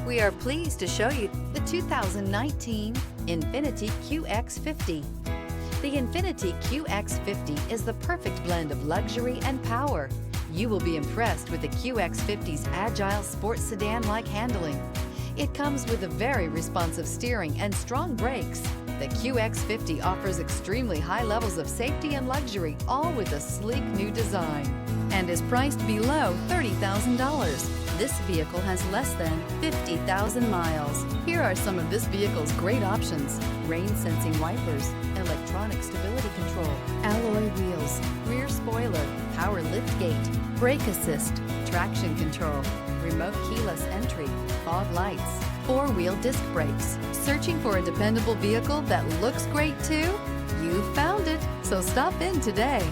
We are pleased to show you the 2019 Infiniti Qx50. The Infiniti Qx50 is the perfect blend of luxury and power. You will be impressed with the Qx50's agile sports sedan-like handling. It comes with a very responsive steering and strong brakes. The Qx50 offers extremely high levels of safety and luxury, all with a sleek new design, and is priced below $30,000. This vehicle has less than 50,000 miles. Here are some of this vehicle's great options: rain-sensing wipers, electronic stability control, alloy wheels, rear spoiler, power liftgate, brake assist, traction control, remote keyless entry, fog lights, four-wheel disc brakes. Searching for a dependable vehicle that looks great too? You found it, so stop in today.